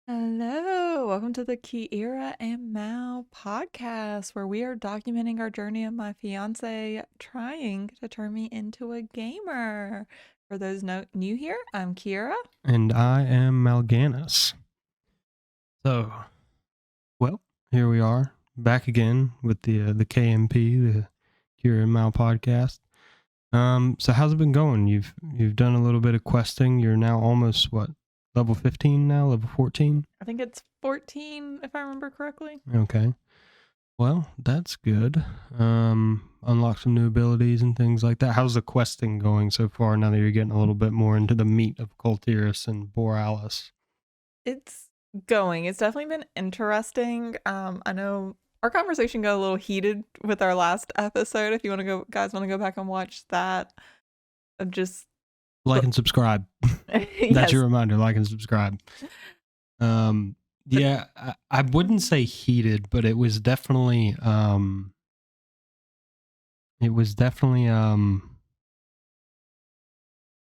Hello, welcome to the Kiera and Mal podcast, where we are documenting our journey of my fiance trying to turn me into a gamer. For those new here, I'm Kiera. And I am Malganus. So, well, here we are, back again with the KMP, the Kira and Mal podcast. So how's it been going? You've done a little bit of questing. You're now almost level 15 now, level 14? I think it's 14, if I remember correctly. Okay. Well, that's good. Unlock some new abilities and things like that. How's the questing going so far now that you're getting a little bit more into the meat of Coltyrus and Borealis? It's going. It's definitely been interesting. I know our conversation got a little heated with our last episode. If you want to go, guys, want to go back and watch that, of just Like and subscribe. That's yes. your reminder. Like and subscribe. Yeah, I wouldn't say heated, but it was definitely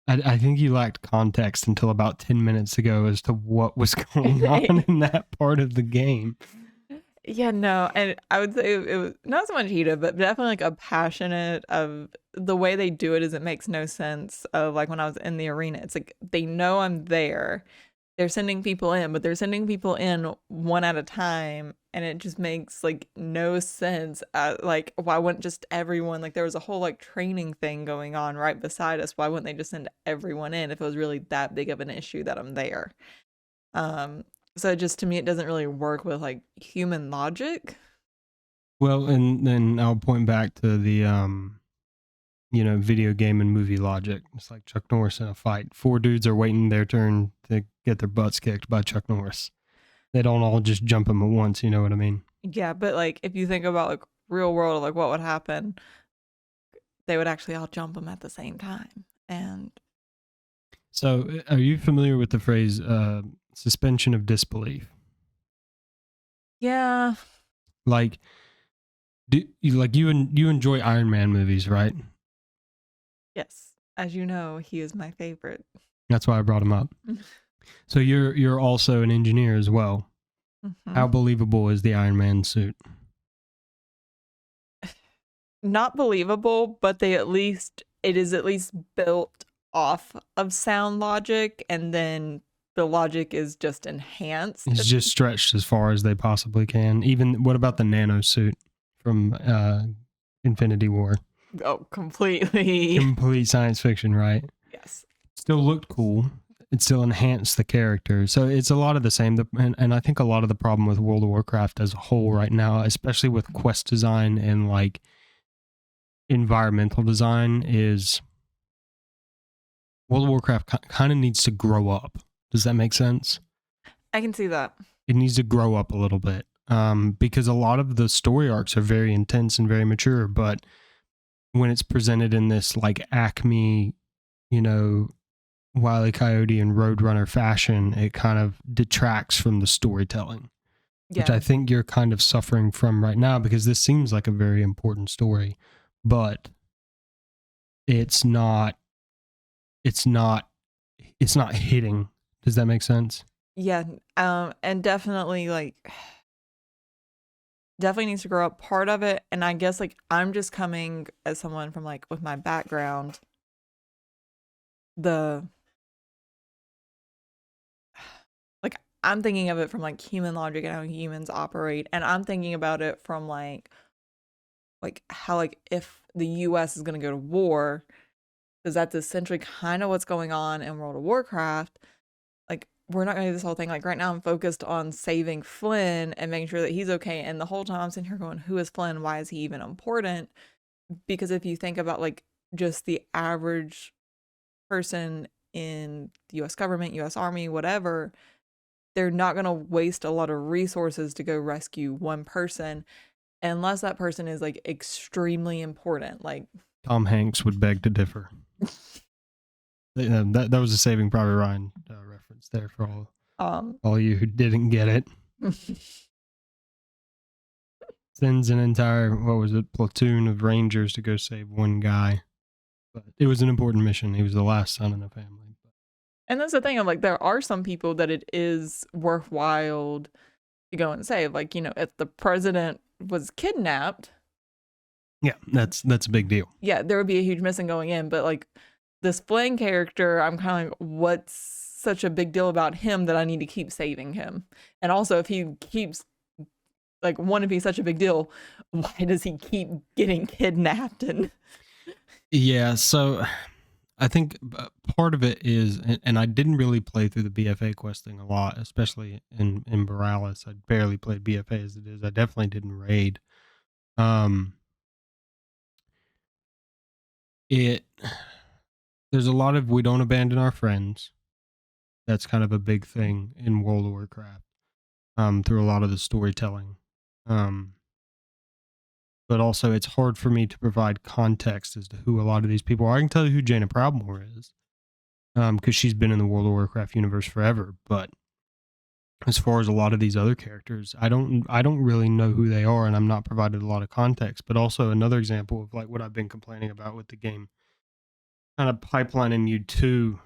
I think you lacked context until about 10 minutes ago as to what was going on in that part of the game. Yeah, no, and I would say it was not so much heated, but definitely like a passionate of the way they do it is it makes no sense of like when I was in the arena. It's like they know I'm there. They're sending people in, but they're sending people in one at a time, and it just makes like no sense. Like why wouldn't just everyone, like there was a whole like training thing going on right beside us. Why wouldn't they just send everyone in if it was really that big of an issue that I'm there? Um, so just to me, it doesn't really work with like human logic. Well, and then I'll point back to the video game and movie logic. It's like Chuck Norris in a fight. 4 dudes are waiting their turn to get their butts kicked by Chuck Norris. They don't all just jump him at once, you know what I mean? Yeah, but like if you think about like real world, like what would happen, they would actually all jump them at the same time. And so, are you familiar with the phrase suspension of disbelief? yeah, Like, you enjoy Iron Man movies, right? yes, as you know, he is my favorite. That's why I brought him up. So you're also an engineer as well. Mm-hmm. How believable is the Iron Man suit? Not believable, but it is at least built off of sound logic, and then the logic is just enhanced. It's just stretched as far as they possibly can. Even what about the nano suit from Infinity War? Oh, completely. Complete science fiction, right? Yes. Still looked cool. It still enhanced the character. So it's a lot of the same. And I think a lot of the problem with World of Warcraft as a whole right now, especially with quest design and like environmental design, is World of Warcraft kind of needs to grow up. Does that make sense? I can see that. It needs to grow up a little bit because a lot of the story arcs are very intense and very mature, but when it's presented in this like Acme, Wile E. Coyote and Roadrunner fashion, it kind of detracts from the storytelling, which I think you're kind of suffering from right now because this seems like a very important story, but it's not hitting. Does that make sense? Yeah, and definitely definitely needs to grow up part of it. And I guess like I'm just coming as someone from like with my background, like I'm thinking of it from like human logic and how humans operate, and I'm thinking about it from like how like if the US is going to go to war, because that's essentially kind of what's going on in World of Warcraft. Like we're not going to do this whole thing. Like right now I'm focused on saving Flynn and making sure that he's okay, and the whole time I'm sitting here going, who is Flynn? Why is he even important? Because if you think about like just the average person in the US government, US Army, whatever, they're not going to waste a lot of resources to go rescue one person unless that person is like extremely important. Like Tom Hanks would beg to differ. That was a Saving Private Ryan reference there for all you who didn't get it. Sends an entire platoon of Rangers to go save one guy, but it was an important mission. He was the last son in the family. And that's the thing. I'm like, there are some people that it is worthwhile to go and save. Like, if the president was kidnapped, Yeah, that's a big deal. yeah, there would be a huge missing going in. But like this Flynn character, I'm kind of like, what's such a big deal about him that I need to keep saving him? And also, if he keeps like one, if he's such a big deal, why does he keep getting kidnapped? And Yeah, so I think part of it is, and I didn't really play through the BFA questing a lot, especially in Borales. I barely played BFA as it is. I definitely didn't raid. Um, it there's a lot of we don't abandon our friends. That's kind of a big thing in World of Warcraft. Through a lot of the storytelling. Um, but also it's hard for me to provide context as to who a lot of these people are. I can tell you who Jaina Proudmoore is, because she's been in the World of Warcraft universe forever. But as far as a lot of these other characters, I don't really know who they are, and I'm not provided a lot of context. But also another example of like what I've been complaining about with the game, kind of pipelining you to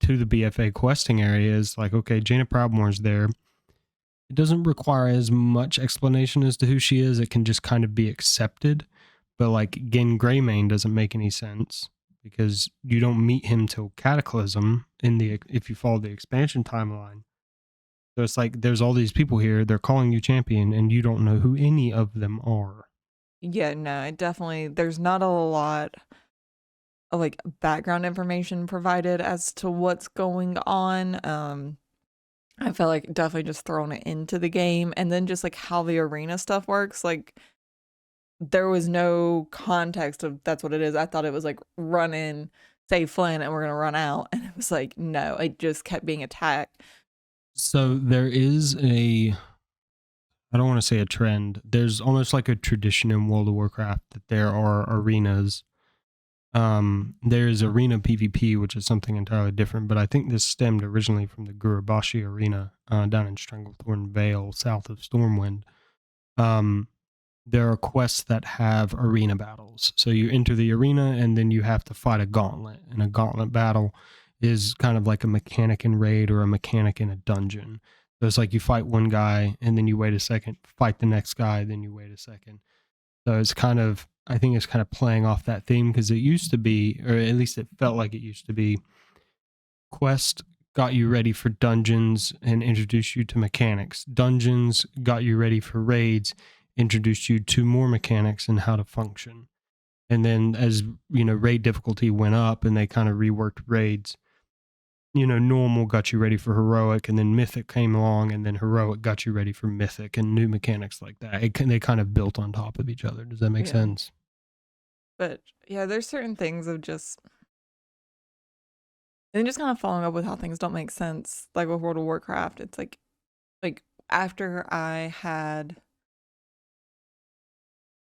the BFA questing area is like, okay, Jaina Proudmoore's there. It doesn't require as much explanation as to who she is. It can just kind of be accepted. But like Gen Greymane doesn't make any sense because you don't meet him till Cataclysm if you follow the expansion timeline. So it's like there's all these people here, they're calling you champion, and you don't know who any of them are. yeah, no, there's not a lot of like background information provided as to what's going on. I felt like definitely just throwing it into the game, and then just like how the arena stuff works. Like there was no context of that's what it is. I thought it was like run in, save Flynn, and we're gonna run out. And it was like, no, it just kept being attacked. So there is I don't want to say a trend. There's almost like a tradition in World of Warcraft that there are arenas. There's arena PvP, which is something entirely different, but I think this stemmed originally from the Gurubashi arena down in Stranglethorn Vale, south of Stormwind. There are quests that have arena battles. So you enter the arena and then you have to fight a gauntlet. And a gauntlet battle is kind of like a mechanic in raid or a mechanic in a dungeon. So it's like you fight one guy and then you wait a second, fight the next guy, then you wait a second. So it's kind of, I think it's kind of playing off that theme because it used to be, or at least it felt like it used to be, quest got you ready for dungeons and introduced you to mechanics. Dungeons got you ready for raids, introduced you to more mechanics and how to function. And then as, raid difficulty went up and they kind of reworked raids, normal got you ready for heroic, and then mythic came along, and then heroic got you ready for mythic and new mechanics like that. They kind of built on top of each other. Does that make sense? But yeah, there's certain things of just, and just kind of following up with how things don't make sense. Like with World of Warcraft, it's like after I had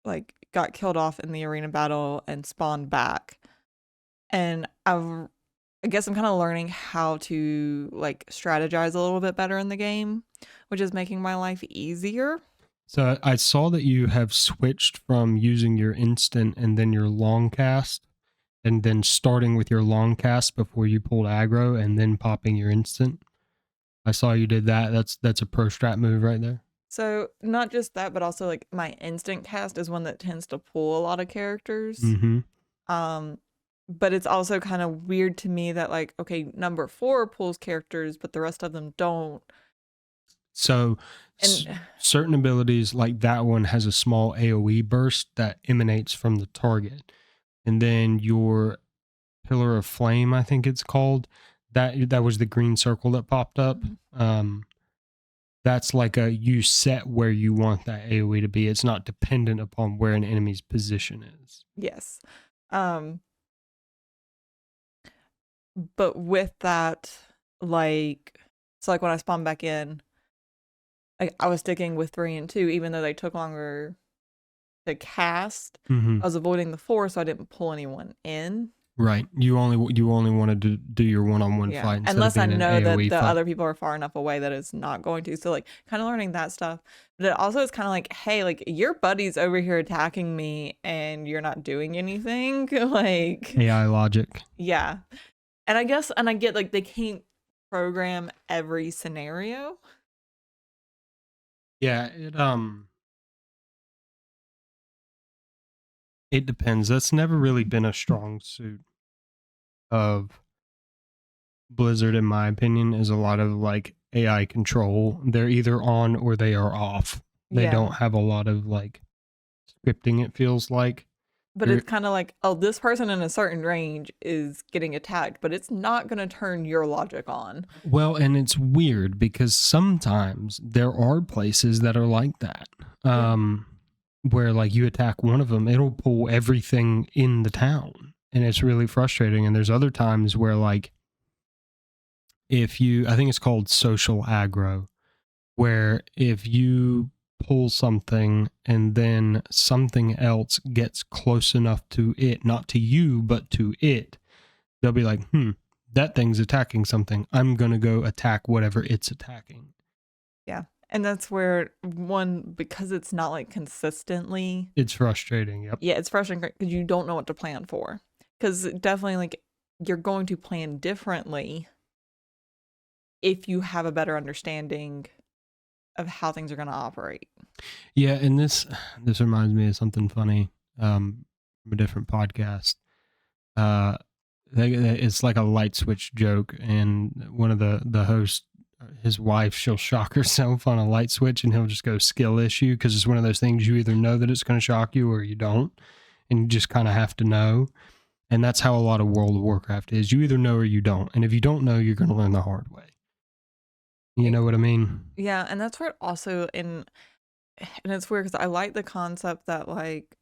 like got killed off in the arena battle and spawned back, and I guess I'm kind of learning how to like strategize a little bit better in the game, which is making my life easier. So I saw that you have switched from using your instant and then your long cast, and then starting with your long cast before you pulled aggro and then popping your instant. I saw you did that. That's a pro strat move right there. So not just that, but also like my instant cast is one that tends to pull a lot of characters. Mm-hmm. But it's also kind of weird to me that like, okay, number 4 pulls characters, but the rest of them don't. So certain abilities like that one has a small AoE burst that emanates from the target. And then your Pillar of Flame, I think it's called, that was the green circle that popped up. That's like you set where you want that AoE to be. It's not dependent upon where an enemy's position is. Yes. But with that, like, so like when I spawned back in, I was sticking with 3 and 2, even though they took longer to cast. Mm-hmm. I was avoiding the 4, so I didn't pull anyone in. Right. You only wanted to do your one-on-one fight, unless I know that the fight. other people are far enough away that it's not going to. So like kind of learning that stuff. But it also is kind of like, hey, like your buddy's over here attacking me and you're not doing anything. Like AI logic. Yeah. And I get like they can't program every scenario. Yeah, it depends. That's never really been a strong suit of Blizzard, in my opinion, is a lot of like AI control. They're either on or they are off. They Yeah. don't have a lot of like scripting, it feels like. But You're, it's kind of like, oh, this person in a certain range is getting attacked, but it's not going to turn your logic on. well, and it's weird because sometimes there are places that are like that. Yeah. Where like you attack one of them, it'll pull everything in the town. And it's really frustrating. And there's other times where like if you, I think it's called social aggro, where if you pull something and then something else gets close enough to it, not to you, but to it, they'll be like, that thing's attacking something. I'm going to go attack whatever it's attacking. Yeah. And that's where one, because it's not like consistently, It's frustrating. Yep. yeah, it's frustrating because you don't know what to plan for. Because definitely, like, you're going to plan differently if you have a better understanding of how things are going to operate. Yeah. And this reminds me of something funny from a different podcast. It's like a light switch joke, and one of the hosts, his wife, she'll shock herself on a light switch, and he'll just go skill issue because it's one of those things you either know that it's going to shock you or you don't, and you just kind of have to know. And that's how a lot of World of Warcraft is. You either know or you don't, and if you don't know, you're going to learn the hard way. You know what I mean? Yeah, and that's where it also and it's weird because I like the concept that like,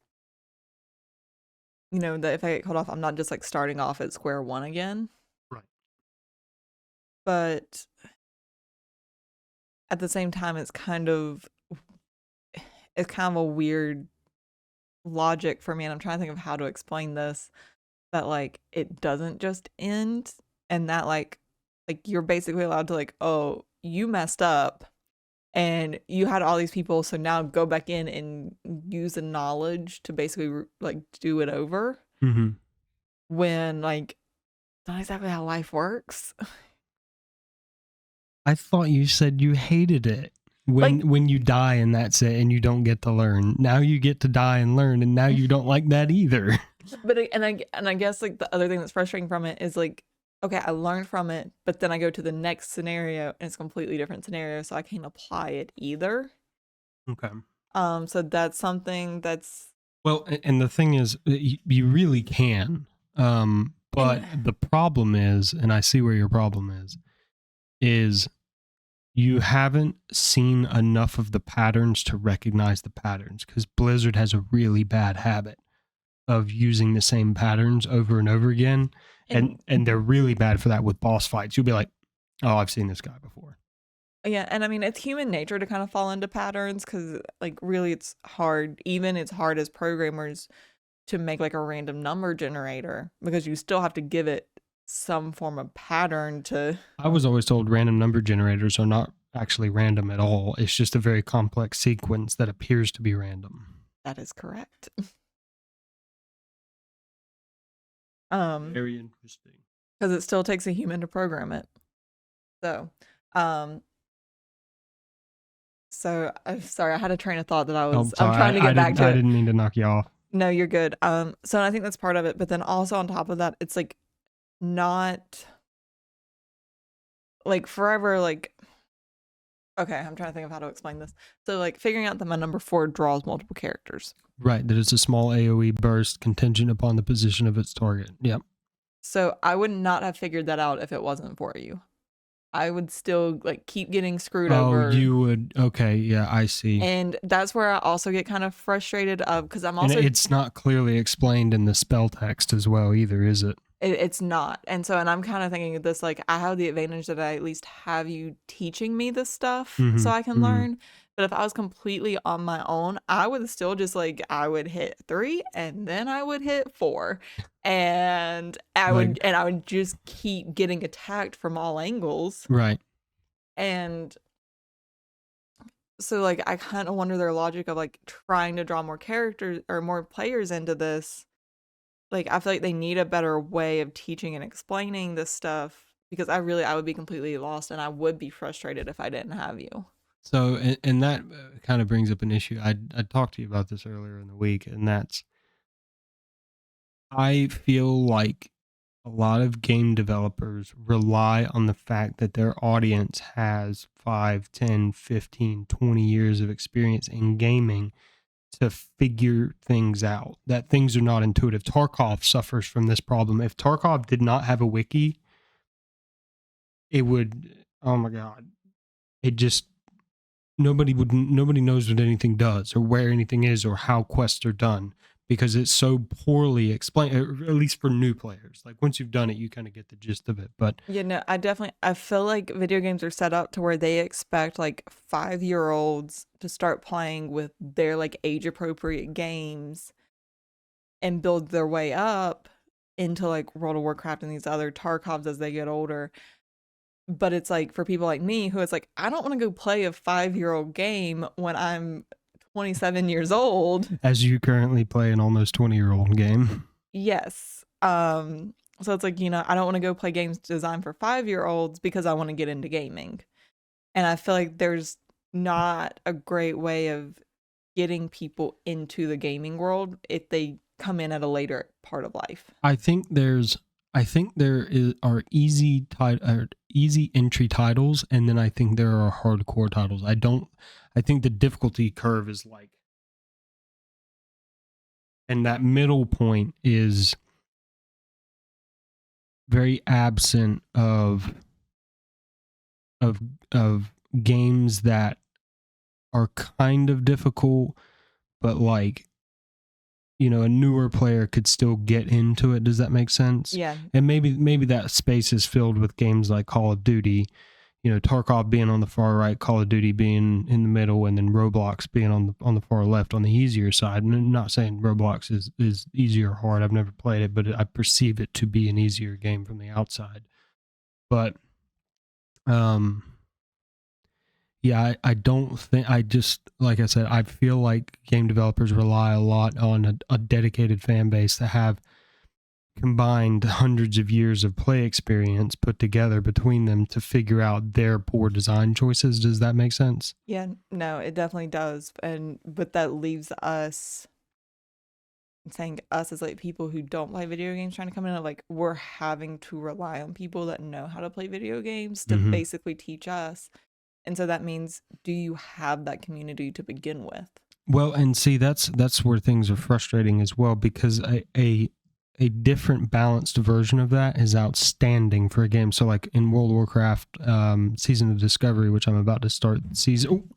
you know, that if I get cut off, I'm not just like starting off at square one again. Right. But at the same time, it's kind of a weird logic for me, and I'm trying to think of how to explain this. That like it doesn't just end, and that like you're basically allowed to like, oh, you messed up and you had all these people, so now go back in and use the knowledge to basically like do it over. Mm-hmm. When like not exactly how life works. I thought you said you hated it Like, when you die and that's it, and you don't get to learn. Now you get to die and learn, and now you don't like that either. but and I guess like the other thing that's frustrating from it is like, okay, I learned from it, but then I go to the next scenario and it's a completely different scenario, so I can't apply it either. Okay. So that's something that's Well, and the thing is, you really can. But and the problem is, and I see where your problem is you haven't seen enough of the patterns to recognize the patterns, because Blizzard has a really bad habit of using the same patterns over and over again. And they're really bad for that with boss fights. You'll be like, oh, I've seen this guy before. yeah, and I mean it's human nature to kind of fall into patterns because like really it's hard, even it's hard as programmers to make like a random number generator because you still have to give it some form of pattern to. I was always told random number generators are not actually random at all. It's just a very complex sequence that appears to be random. That is correct. Very interesting. Because it still takes a human to program it. So, um, I'm sorry, I had a train of thought that Oh, I'm sorry. trying to get back to I it. didn't mean to knock you off. No, you're good. So I think that's part of it, but then also on top of that, it's like not like forever like okay, I'm trying to think of how to explain this. So like figuring out that my number 4 draws multiple characters. Right, that it's a small AoE burst contingent upon the position of its target. Yep. So I would not have figured that out if it wasn't for you. I would still like keep getting screwed over. Oh, you would. Okay, yeah, I see. And that's where I also get kind of frustrated of because I'm also and it's not clearly explained in the spell text as well either, is it? it's not. And so and I'm kind of thinking of this like I have the advantage that I at least have you teaching me this stuff so I can learn. But if I was completely on my own, I would still just like I would hit 3 and then I would hit 4 and I would just keep getting attacked from all angles. Right. And so like I kind of wonder their logic of like trying to draw more characters or more players into this like I feel like they need a better way of teaching and explaining this stuff because I would be completely lost and I would be frustrated if I didn't have you. So, and that kind of brings up an issue. I talked to you about this earlier in the week, and that's I feel like a lot of game developers rely on the fact that their audience has 5, 10, 15, 20 years of experience in gaming to figure things out, that things are not intuitive. Tarkov suffers from this problem. If Tarkov did not have a wiki, it would, oh my God, it just, nobody knows what anything does or where anything is or how quests are done because it's so poorly explained, at least for new players. Like once you've done it, you kind of get the gist of it. But You know, I feel like video games are set up to where they expect like 5-year-olds to start playing with their like age appropriate games and build their way up into like World of Warcraft and these other Tarkovs as they get older. But it's like for people like me who it's like, I don't want to go play a 5-year-old game when I'm 27 years old. as you currently play an almost 20-year-old game. Yes. So it's like, I don't want to go play games designed for 5-year-olds because I want to get into gaming. And I feel like there's not a great way of getting people into the gaming world if they come in at a later part of life. I think are easy entry titles, and then I think there are hardcore titles. I think the difficulty curve is like, and that middle point is very absent of games that are kind of difficult, but like, a newer player could still get into it. Does that make sense? Yeah. And maybe that space is filled with games like Call of Duty, Tarkov being on the far right, Call of Duty being in the middle, and then Roblox being on the far left on the easier side. And I'm not saying Roblox is easy or hard. I've never played it, but I perceive it to be an easier game from the outside. But yeah, I don't think, I just, like I said, I feel like game developers rely a lot on a dedicated fan base that have combined hundreds of years of play experience put together between them to figure out their poor design choices. Does that make sense? Yeah, no, it definitely does. But that leaves us saying us as like people who don't play video games trying to come in, like we're having to rely on people that know how to play video games to Mm-hmm. basically teach us. And so that means, do you have that community to begin with? Well, and see, that's where things are frustrating as well, because a different balanced version of that is outstanding for a game. So like in World of Warcraft, Season of Discovery, which I'm about to start season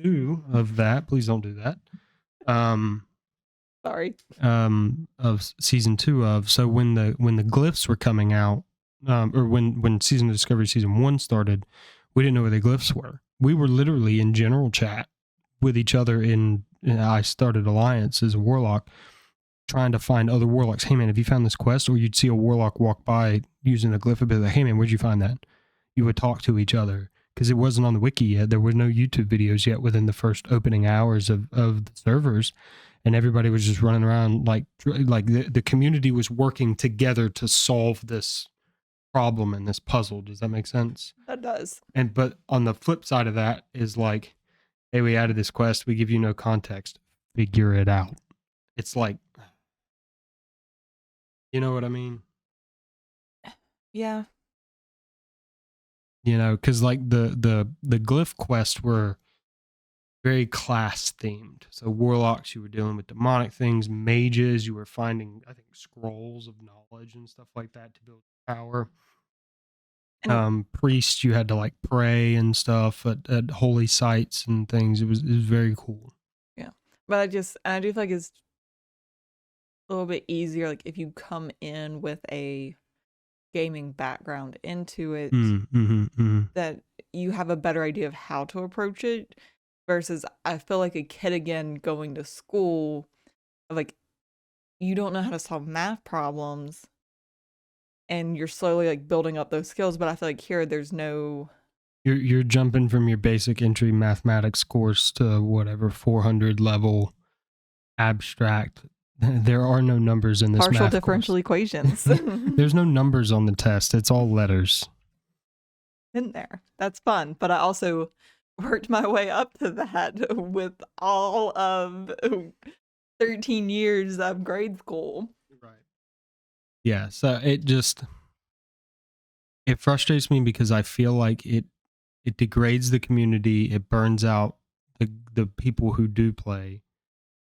2 of that. Please don't do that. Sorry. Of season 2 of. So when the glyphs were coming out, or when Season of Discovery season 1 started, we didn't know where the glyphs were. We were literally in general chat with each other I started Alliance as a warlock, trying to find other warlocks. Hey man, have you found this quest? Or you'd see a warlock walk by using a glyph and be like, hey man, where'd you find that? You would talk to each other because it wasn't on the wiki yet. There were no YouTube videos yet within the first opening hours of the servers. And everybody was just running around like the community was working together to solve this problem and this puzzle. Does that make sense? That does. But on the flip side of that is like, hey, we added this quest. We give you no context. Figure it out. It's like, you know what I mean? Yeah. Because like the glyph quests were very class themed. So warlocks, you were dealing with demonic things. Mages, you were finding, I think, scrolls of knowledge and stuff like that to build power. Priests, you had to like pray and stuff at holy sites and things. It was very cool. Yeah, but I do feel like it's a little bit easier like if you come in with a gaming background into it, that you have a better idea of how to approach it versus I feel like a kid again going to school, like you don't know how to solve math problems and you're slowly like building up those skills, but I feel like here there's no, you're jumping from your basic entry mathematics course to whatever 400 level abstract There are no numbers in this Partial math course. differential equations. There's no numbers on the test. It's all letters. In there. That's fun. But I also worked my way up to that with all of 13 years of grade school. Right. Yeah. So it frustrates me because I feel like it degrades the community. It burns out the people who do play.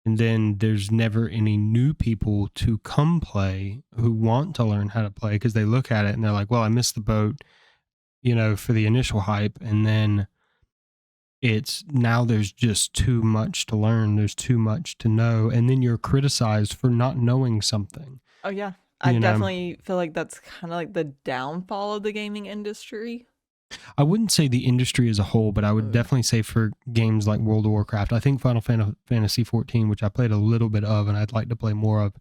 And then there's never any new people to come play who want to learn how to play because they look at it and they're like, well, I missed the boat, for the initial hype. And then it's now there's just too much to learn. There's too much to know. And then you're criticized for not knowing something, Oh, yeah. I you know. definitely feel like that's kind of like the downfall of the gaming industry. I wouldn't say the industry as a whole, but I would Mm. definitely say for games like World of Warcraft, I think Final Fantasy 14, which I played a little bit of and I'd like to play more of,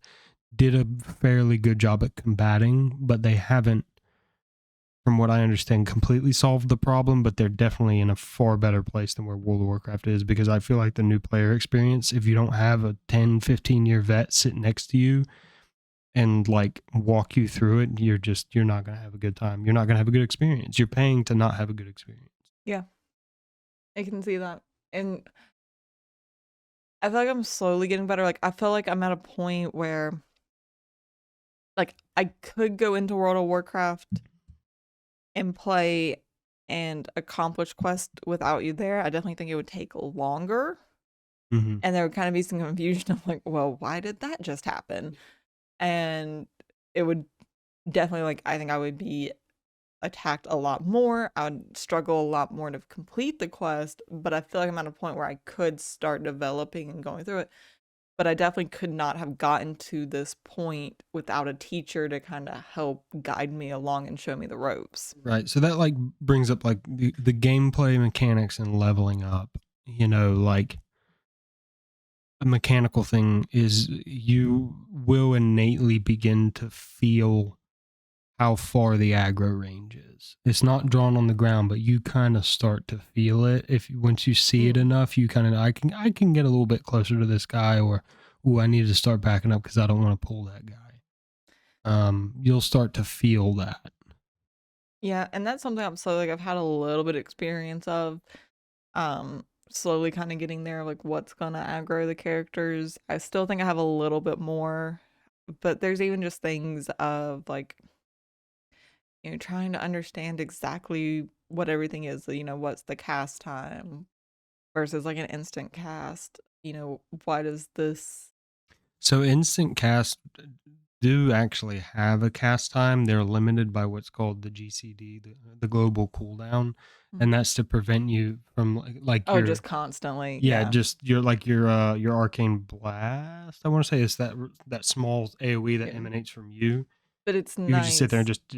did a fairly good job at combating, but they haven't, from what I understand, completely solved the problem, but they're definitely in a far better place than where World of Warcraft is, because I feel like the new player experience, if you don't have a 10, 15-year vet sit next to you and like walk you through it, you're not going to have a good time. You're not going to have a good experience. You're paying to not have a good experience. Yeah, I can see that. And I feel like I'm slowly getting better. Like, I feel like I'm at a point where, like, I could go into World of Warcraft and play and accomplish quest without you there. I definitely think it would take longer. Mm-hmm. And there would kind of be some confusion of like, well, why did that just happen? And it would definitely, like, I think I would be attacked a lot more. I would struggle a lot more to complete the quest, but I feel like I'm at a point where I could start developing and going through it. But I definitely could not have gotten to this point without a teacher to kind of help guide me along and show me the ropes. Right. So that like brings up like the gameplay mechanics and leveling up. Like a mechanical thing is you will innately begin to feel how far the aggro range is. It's not drawn on the ground, but you kind of start to feel it. If once you see it Mm. enough, you kind of I can get a little bit closer to this guy, or I need to start backing up because I don't want to pull that guy. You'll start to feel that. Yeah, and that's something I'm slowly, like, I've had a little bit of experience of, slowly kind of getting there, like what's gonna aggro the characters. I still think I have a little bit more, but there's even just things of like, trying to understand exactly what everything is. What's the cast time versus like an instant cast? Why does this? So instant cast do actually have a cast time. They're limited by what's called the GCD, the global cooldown, and Mhm. that's to prevent you from like Oh, your just constantly, yeah, yeah, just your arcane blast. I want to say it's that small AOE that yeah. emanates from you. But it's You could just sit there and nice. just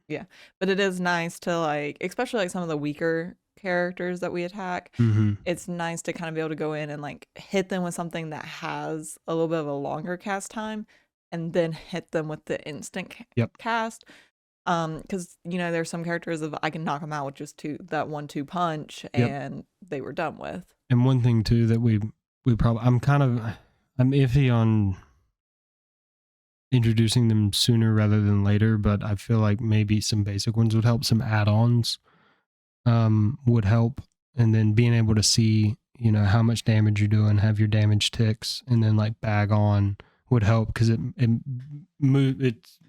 Yeah, but it is nice to, like, especially like some of the weaker characters that we attack. mm-hmm. It's nice to kind of be able to go in and like hit them with something that has a little bit of a longer cast time, and then hit them with the instant Yep, cast. Because there's some characters of I can knock them out with just that 1-2 punch, yep. and they were done with. And one thing too that we probably I'm iffy on introducing them sooner rather than later, but I feel like maybe some basic ones would help. Some add-ons would help, and then being able to see how much damage you're doing, have your damage ticks, and then like bag on would help because it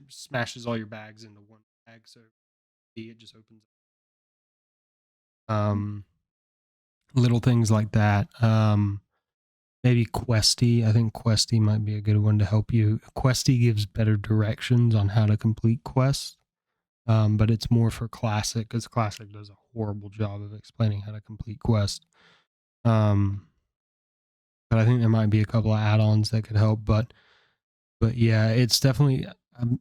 smashes all your bags into one bag, so it just opens up. Little things like that. Maybe Questy. I think Questy might be a good one to help you. Questy gives better directions on how to complete quests, but it's more for Classic because Classic does a horrible job of explaining how to complete quests. Um, but I think there might be a couple of add-ons that could help. But yeah, it's definitely.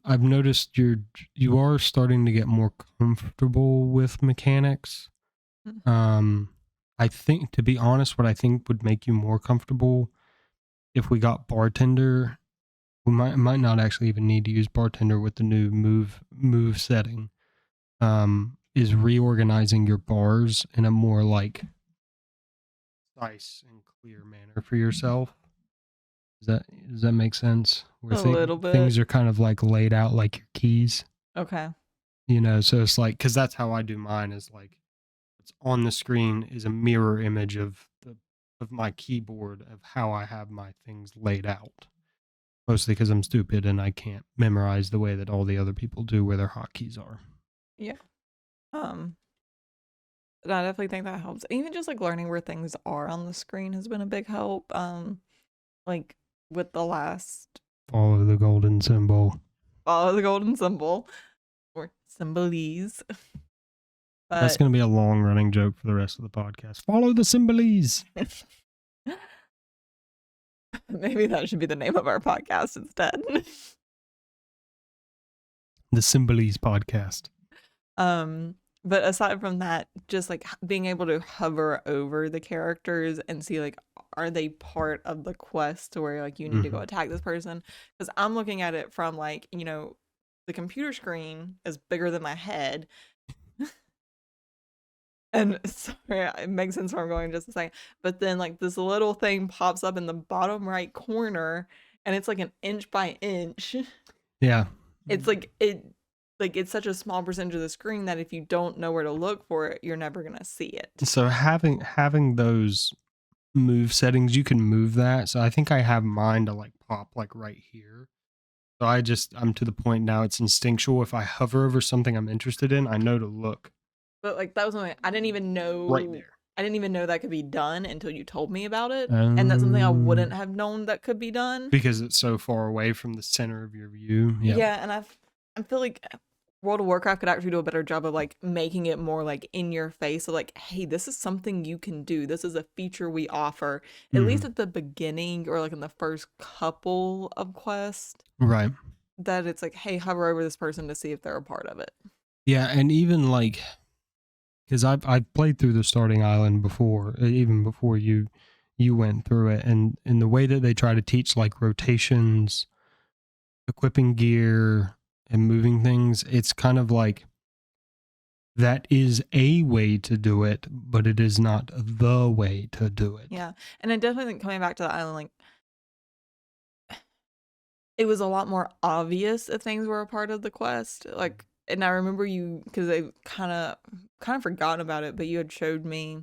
I've noticed you are starting to get more comfortable with mechanics. Mm. Um, I think, to be honest, what I think would make you more comfortable if we got bartender, we might not actually even need to use bartender with the new move setting. Is reorganizing your bars in a more like nice and clear manner for yourself. Does that make sense? Where A little bit. things are kind of like laid out like your keys, Okay. so it's like, because that's how I do mine, is like what's on the screen is a mirror image of my keyboard of how I have my things laid out. Mostly because I'm stupid and I can't memorize the way that all the other people do where their hotkeys are. Yeah. Um, and I definitely think that helps. Even just like learning where things are on the screen has been a big help. Like with the last Follow the golden symbol. follow the golden symbol or symbolese. That's But going to be a long running joke for the rest of the podcast. Follow the symbolese. maybe that should be the name of our podcast instead. The symbolese podcast. But aside from that, just like being able to hover over the characters and see like are they part of the quest where like you need to go attack this person? Because I'm looking at it from like, the computer screen is bigger than my head. And sorry, it makes sense where I'm going in just a second. But then like this little thing pops up in the bottom right corner and it's like an inch by inch. Yeah. It's like it's such a small percentage of the screen that if you don't know where to look for it, you're never gonna see it. So having those move settings, you can move that. So I think I have mine to like pop like right here. So I'm to the point now it's instinctual. If I hover over something I'm interested in, I know to look But like that was something I didn't even right know. there. I didn't even know that could be done until you told me about it, and that's something I wouldn't have known that could be done because it's so far away from the center of your view. Yeah. Yeah, and I feel like World of Warcraft could actually do a better job of like making it more like in your face. So like, hey, this is something you can do. This is a feature we offer. At least at the beginning or like in the first couple of quests. Right. That it's like, hey, hover over this person to see if they're a part of it. Yeah, and even like, because I've played through the starting island before, even before you went through it, and in the way that they try to teach like rotations, equipping gear, and moving things, it's kind of like that is a way to do it, but it is not the way to do it. Yeah, and I definitely think coming back to the island, like it was a lot more obvious if things were a part of the quest. Like, and I remember you because I kind of forgotten about it, but you had showed me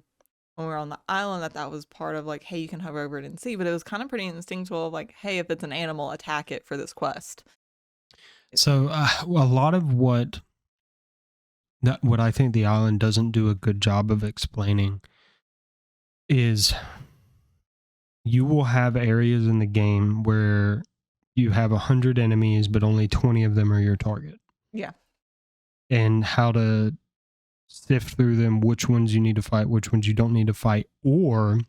when we were on the island that was part of like, hey, you can hover over it and see. But it was kind of pretty instinctual of like, hey, if it's an animal, attack it for this quest. So a lot of what I think the island doesn't do a good job of explaining is you will have areas in the game where you have 100 enemies, but only 20 of them are your target. Yeah. And how to sift through them, which ones you need to fight, which ones you don't need to fight. Or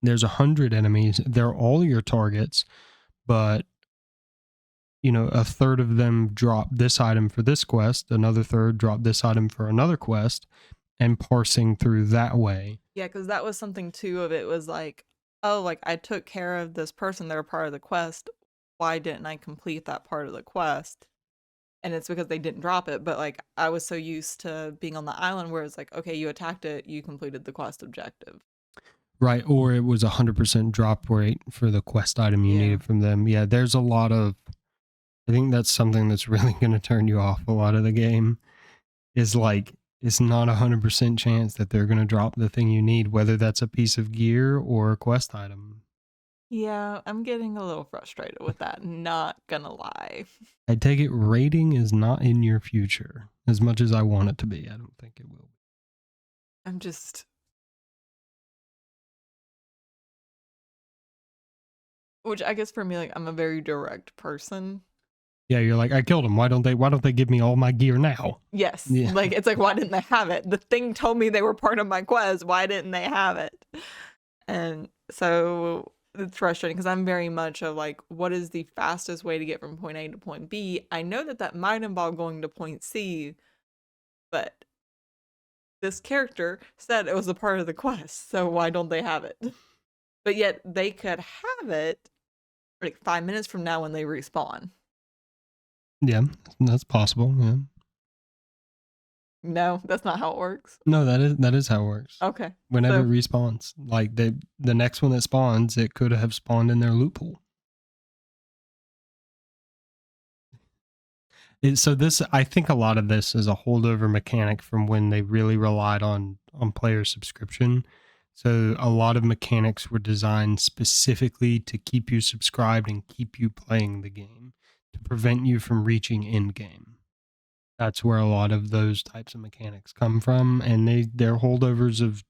there's 100 enemies, they're all your targets, but a third of them drop this item for this quest, another third drop this item for another quest, and parsing through that way. Yeah, because that was something too of it was like, oh, like I took care of this person, they're part of the quest. Why didn't I complete that part of the quest? And it's because they didn't drop it. But like I was so used to being on the island where it's like, okay, you attacked it, you completed the quest objective. Right, or it was 100% drop rate for the quest item you needed from them. Yeah, there's a lot of, I think that's something that's really going to turn you off a lot of the game, is like, it's not 100% chance that they're going to drop the thing you need, whether that's a piece of gear or a quest item. Yeah, I'm getting a little frustrated with that, not gonna lie. I take it rating is not in your future as much as I want it to be. I don't think it will be. I'm just... Which I guess for me, like, I'm a very direct person. Yeah, you're like, I killed him. Why don't they give me all my gear now? Yes. Yeah. Like, it's like, why didn't they have it? The thing told me they were part of my quest. Why didn't they have it? And so it's frustrating because I'm very much of like, what is the fastest way to get from point A to point B? I know that might involve going to point C, but this character said it was a part of the quest, so why don't they have it? But yet they could have it like 5 minutes from now when they respawn. Yeah, that's possible. Yeah. No, that's not how it works. No, that is how it works. Okay. Whenever it respawns, like the next one that spawns, it could have spawned in their loophole. So this, I think, a lot of this is a holdover mechanic from when they really relied on player subscription. So a lot of mechanics were designed specifically to keep you subscribed and keep you playing the game to prevent you from reaching end game. That's where a lot of those types of mechanics come from, and they're holdovers of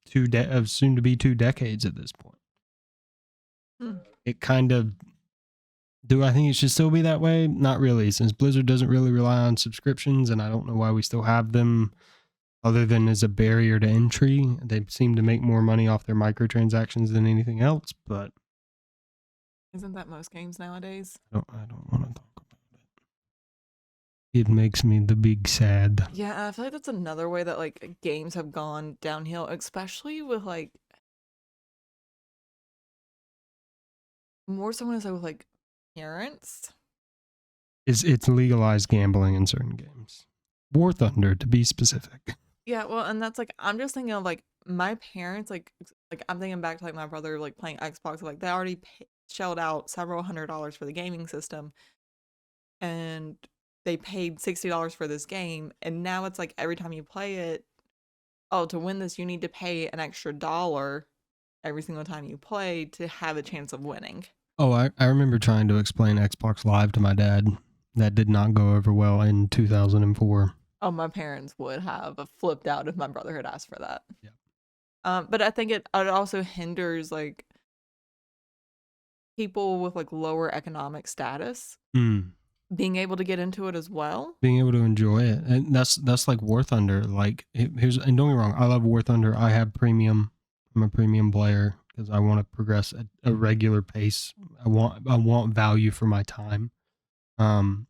of soon to be 2 decades at this point. Hmm. It kind of, do I think it should still be that way? Not really, since Blizzard doesn't really rely on subscriptions, and I don't know why we still have them other than as a barrier to entry. They seem to make more money off their microtransactions than anything else, but Isn't that most games nowadays? I don't want to talk about it. It makes me the big sad. Yeah, I feel like that's another way that like games have gone downhill, especially with like more so when it's like with like parents. It's legalized gambling in certain games. War Thunder, to be specific. Yeah, well, and that's like I'm just thinking of like my parents, like I'm thinking back to like my brother like playing Xbox, like they already shelled out several $100s for the gaming system, and they paid $60 for this game, and now it's like every time you play it, oh, to win this you need to pay an extra dollar every single time you play to have a chance of winning. Oh, I remember trying to explain Xbox Live to my dad. That did not go over well in 2004. Oh, my parents would have flipped out if my brother had asked for that. Yeah. But I think it also hinders like people with like lower economic status Mm. being able to get into it as well. Being able to enjoy it, and that's like War Thunder. Like, here's, and don't get me wrong, I love War Thunder. I have premium. I'm a premium player because I want to progress at a regular pace. I want value for my time. Um,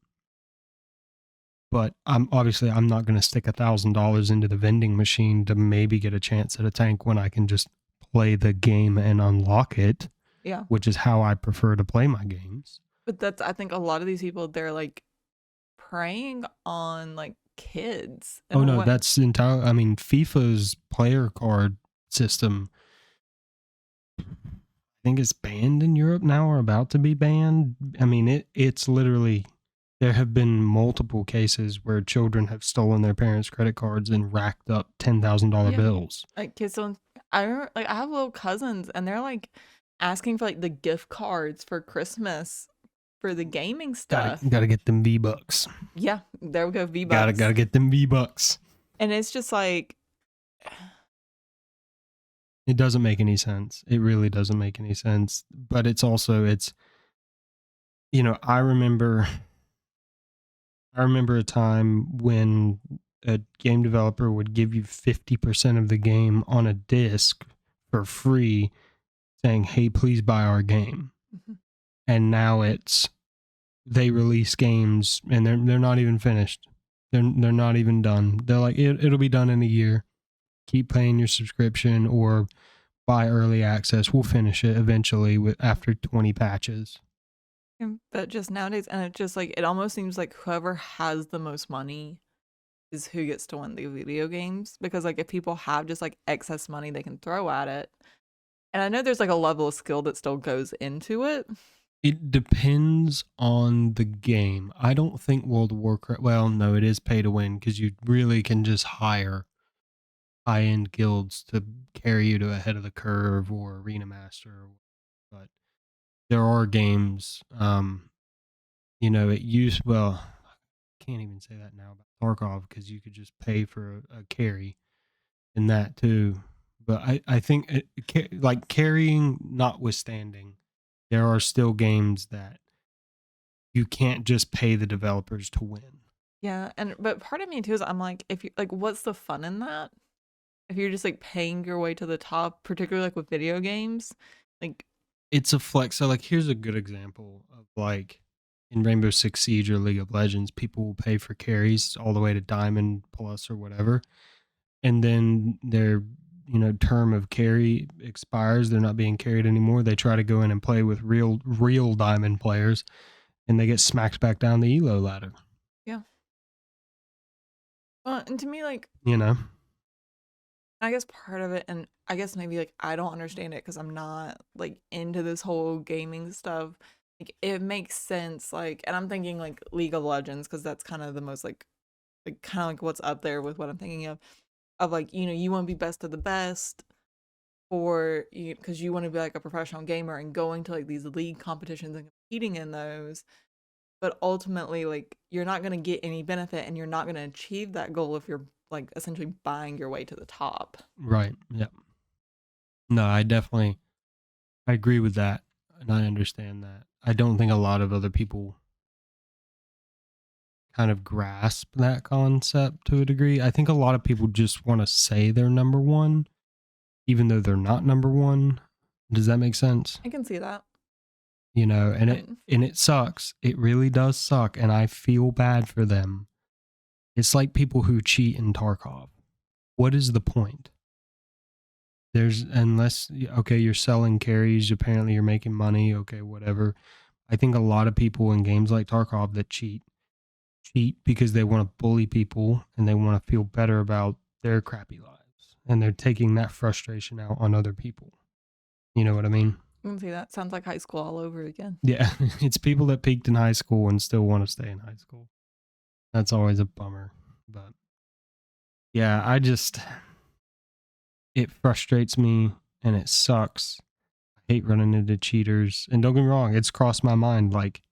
but I'm not going to stick $1,000 into the vending machine to maybe get a chance at a tank when I can just play the game and unlock it, Yeah. which is how I prefer to play my games. But that's I think a lot of these people they're like preying on like kids in Oh a no, way. that's entirely. I mean, FIFA's player card system, I think it's banned in Europe now or about to be banned. I mean, it's literally, there have been multiple cases where children have stolen their parents' credit cards and racked up $10,000 Yeah. bills. Like kids don't I remember like I have little cousins and they're like asking for like the gift cards for Christmas for the gaming stuff. Gotta get them V-Bucks. Yeah, there we go, Gotta V-Bucks. get them V-Bucks. And it's just like It doesn't make any sense. It really doesn't make any sense. But it's also, I remember a time when a game developer would give you 50% of the game on a disc for free, saying, "Hey, please buy our game." mhm. And now they release games and they're not even finished. They're not even done. They're like, it'll be done in a year. Keep paying your subscription or buy early access. We'll finish it eventually after 20 patches. But just nowadays, and it just like it almost seems like whoever has the most money is who gets to win the video games because like if people have just like excess money they can throw at it. And I know there's like a level of skill that still goes into it. It depends on the game. I don't think World of Warcraft. Well, no, it is pay to win because you really can just hire high end guilds to carry you to ahead of the curve or arena master. But there are games. It used, well, I can't even say that now about Tarkov because you could just pay for a carry in that too. But I think like carrying notwithstanding, there are still games that you can't just pay the developers to win. Yeah, and but part of me too is I'm like if you like what's the fun in that? If you're just like paying your way to the top, particularly like with video games, like It's a flex. So, like, here's a good example of like in Rainbow Six Siege or League of Legends, people will pay for carries all the way to Diamond Plus or whatever, and then their term of carry expires. They're not being carried anymore. They try to go in and play with real Diamond players, and they get smacked back down the elo ladder. yeah. Well, and to me like You know. I guess part of it, and I guess maybe like I don't understand it because I'm not like into this whole gaming stuff. like it makes sense. Like, and I'm thinking like League of Legends because that's kind of the most like kind of like what's up there with what I'm thinking of like you want to be best of the best for you because you want to be like a professional gamer and going to like these league competitions and competing in those. But ultimately, like you're not gonna get any benefit and you're not gonna achieve that goal if you're like essentially buying your way to the top. Right. Yeah. No, I agree with that, and I understand that. I don't think a lot of other people kind of grasp that concept to a degree. I think a lot of people just want to say they're number one, even though they're not number one. Does that make sense? I can see that. You know, And and it sucks. It really does suck, and I feel bad for them. It's like people who cheat in Tarkov. What is the point? There's unless okay, you're selling carries, apparently you're making money, okay, whatever. I think a lot of people in games like Tarkov that cheat because they want to bully people and they want to feel better about their crappy lives. And they're taking that frustration out on other people. You know what I mean? I can see that. Sounds like high school all over again. Yeah, it's people that peaked in high school and still want to stay in high school. That's always a bummer. But yeah, it frustrates me and it sucks. I hate running into cheaters. And don't get me wrong, it's crossed my mind like,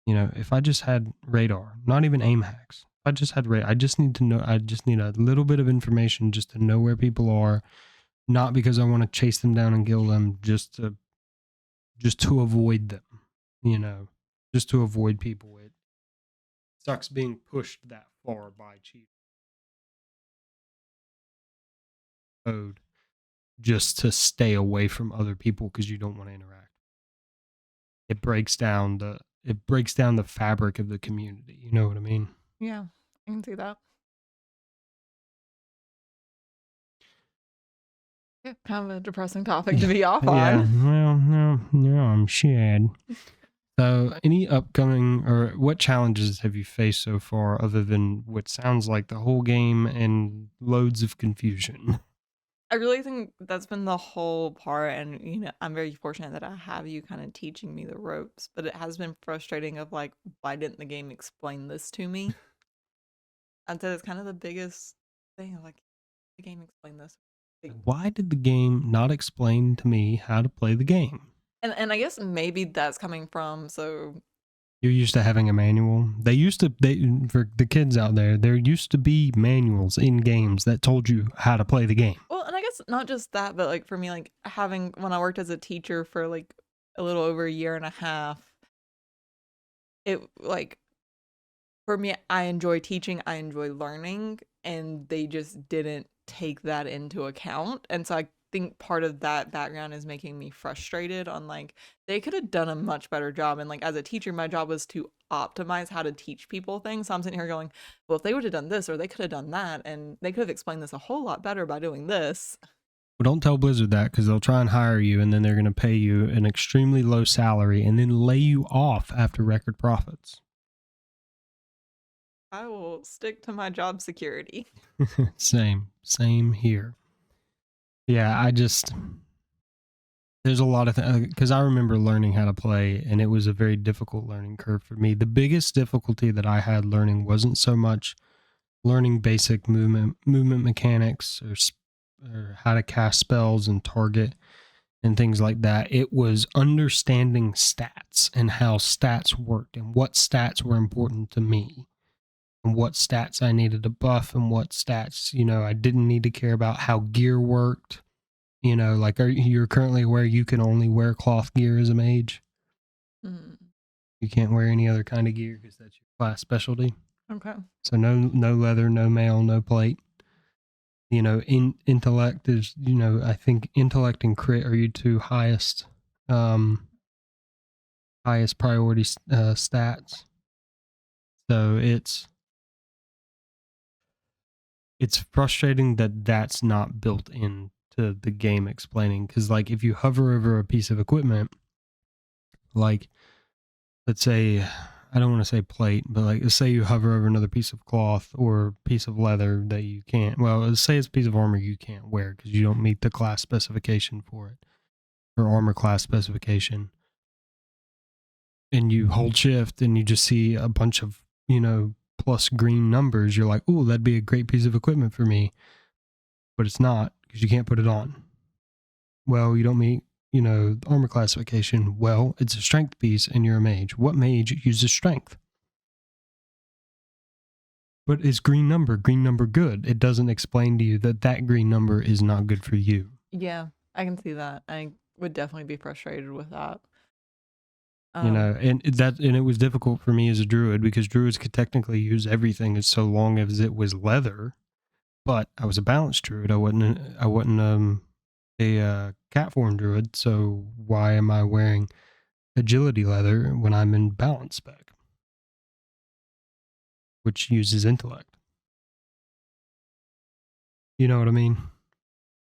if I just had radar, not even aim hacks. If I just had radar, I just need to know, I just need a little bit of information just to know where people are, not because I want to chase them down and kill them, just to avoid them, you know, just to avoid people. It sucks being pushed that far by cheat code just to stay away from other people because you don't want to interact. It breaks down the fabric of the community. You know what I mean? Yeah, I can see that. Yeah, kind of a depressing topic to be off Yeah. on. Well, no, I'm sad. So, any upcoming or what challenges have you faced so far, other than what sounds like the whole game and loads of confusion? I really think that's been the whole part, and I'm very fortunate that I have you kind of teaching me the ropes. But it has been frustrating of like, why didn't the game explain this to me? And so it's kind of the biggest thing. Like, the game explained this. Like, Why did the game not explain to me how to play the game? and I guess maybe that's coming from so You're used to having a manual. For the kids out there used to be manuals in games that told you how to play the game. well, and I guess not just that, but like for me, like having when I worked as a teacher for like a little over a year and a half, it like for me, I enjoy teaching, I enjoy learning, and they just didn't take that into account. And so I think part of that background is making me frustrated on like they could have done a much better job. And like as a teacher, my job was to optimize how to teach people things. So I'm sitting here going, well, if they would have done this or they could have done that, and they could have explained this a whole lot better by doing this. Well, don't tell Blizzard that because they'll try and hire you and then they're going to pay you an extremely low salary and then lay you off after record profits. I will stick to my job security. Same here. Yeah, there's a lot of things because I remember learning how to play and it was a very difficult learning curve for me. The biggest difficulty that I had learning wasn't so much learning basic movement mechanics or how to cast spells and target and things like that. It was understanding stats and how stats worked and what stats were important to me and what stats I needed to buff and what stats, I didn't need to care about how gear worked. Like you're currently aware you can only wear cloth gear as a mage. Mm, You can't wear any other kind of gear because that's your class specialty. okay. So no leather, no mail, no plate. Intellect is, I think intellect and crit are your two highest priority stats. So it's frustrating that that's not built into the game explaining, because like if you hover over a piece of equipment, like let's say, I don't want to say plate, but like let's say you hover over another piece of cloth or piece of leather that you can't, well, let's say it's a piece of armor you can't wear because you don't meet the class specification for it, or armor class specification. and you hold shift and you just see a bunch of, plus green numbers, you're like, oh, that'd be a great piece of equipment for me. But it's not, because you can't put it on. Well, you don't meet, armor classification. Well, it's a strength piece and you're a mage. What mage uses strength? But is green number good? It doesn't explain to you that green number is not good for you. Yeah, I can see that. I would definitely be frustrated with that. And it was difficult for me as a druid, because druids could technically use everything as so long as it was leather. But I was a balanced druid. I wasn't a cat form druid. So why am I wearing agility leather when I'm in balance spec, which uses intellect? You know what I mean?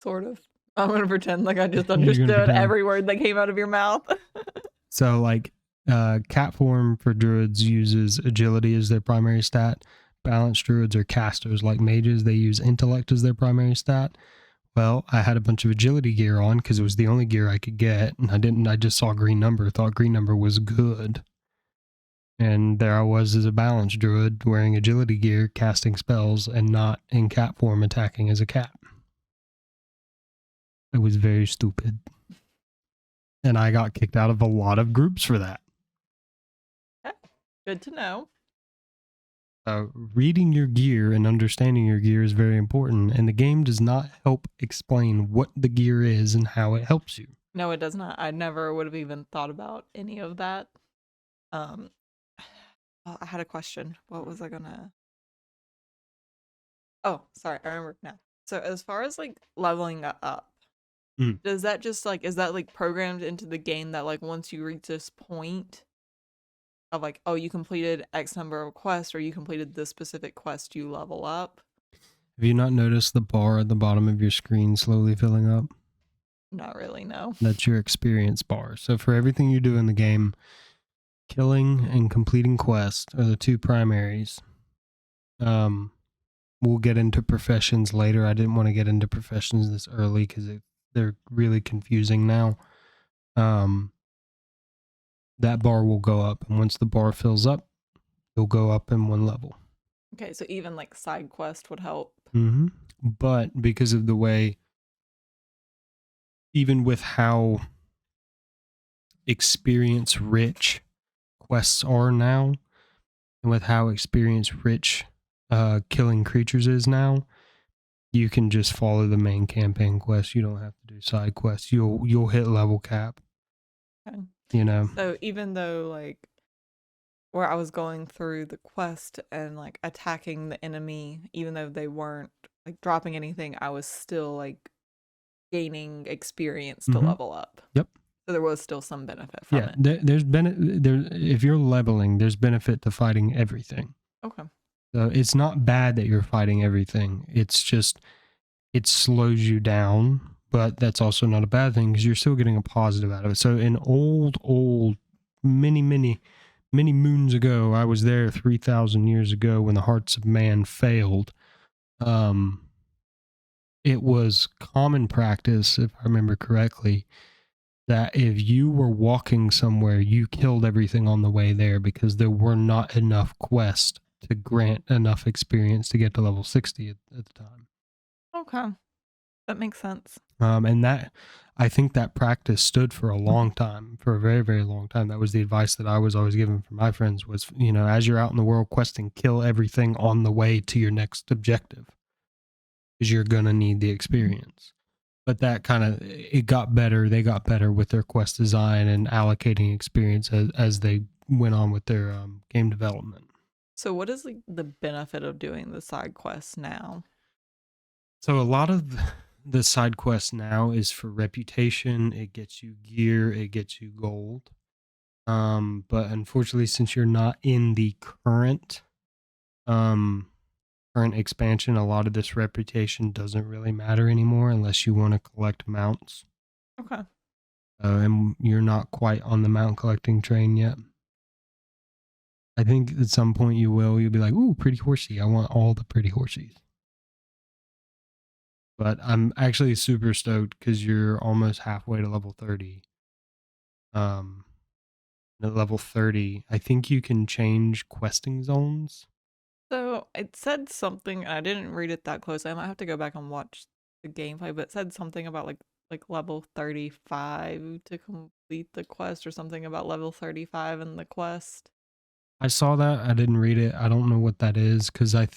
Sort of. I'm gonna pretend like I just You're gonna understood pretend. every word that came out of your mouth. So like cat form for druids uses agility as their primary stat. Balanced druids are casters like mages. They use intellect as their primary stat. Well, I had a bunch of agility gear on because it was the only gear I could get, and I just saw green number, thought green number was good. And there I was as a balanced druid wearing agility gear, casting spells, and not in cat form attacking as a cat. It was very stupid. And I got kicked out of a lot of groups for that. Good to know. Reading your gear and understanding your gear is very important, and the game does not help explain what the gear is and how it helps you. No, it does not. I never would have even thought about any of that. Well, I had a question. What was I gonna? Oh, sorry, I remember now. So as far as like leveling up, does that just like is that like programmed into the game that like once you reach this point of like, oh, you completed X number of quests or you completed this specific quest, you level up? Have you not noticed the bar at the bottom of your screen slowly filling up? Not really, no. That's your experience bar. So for everything you do in the game, killing and completing quests are the two primaries. We'll get into professions later. I didn't want to get into professions this early because they're really confusing now. That bar will go up, and once the bar fills up, you'll go up in one level. Okay, so even like side quest would help. But because of the way, even with how experience rich quests are now, and with how experience rich killing creatures is now, you can just follow the main campaign quest. You don't have to do side quests. You'll hit level cap. Okay. You So even though like where I was going through the quest and like attacking the enemy, even though they weren't like dropping anything, I was still like gaining experience to level up. Yep. So there was still some benefit from it. There's if you're leveling, there's benefit to fighting everything. Okay. So it's not bad that you're fighting everything. It's just it slows you down, but that's also not a bad thing because you're still getting a positive out of it. So in old many moons ago, I was there 3,000 years ago when the hearts of man failed. It was common practice, if I remember correctly, that if you were walking somewhere, you killed everything on the way there because there were not enough quests to grant enough experience to get to level 60 at the time. Okay. That makes sense. And that, I think that practice stood for a long time, for a very, very long time. That was the advice that I was always given from my friends was, as you're out in the world questing, kill everything on the way to your next objective because you're going to need the experience. But that it got better. They got better with their quest design and allocating experience as they went on with their game development. So what is like the benefit of doing the side quests now? So a lot of the side quests now is for reputation. It gets you gear. It gets you gold. But unfortunately, since you're not in the current expansion, a lot of this reputation doesn't really matter anymore unless you want to collect mounts. Okay. And you're not quite on the mount collecting train yet. I think at some point you will. You'll be like, ooh, pretty horsey. I want all the pretty horsies. But I'm actually super stoked because you're almost halfway to level 30. And At level 30, I think you can change questing zones. So it said something. I didn't read it that close. I might have to go back and watch the gameplay, but it said something about like level 35 to complete the quest, or something about level 35 in the quest. I saw that. I didn't read it. I don't know what that is because I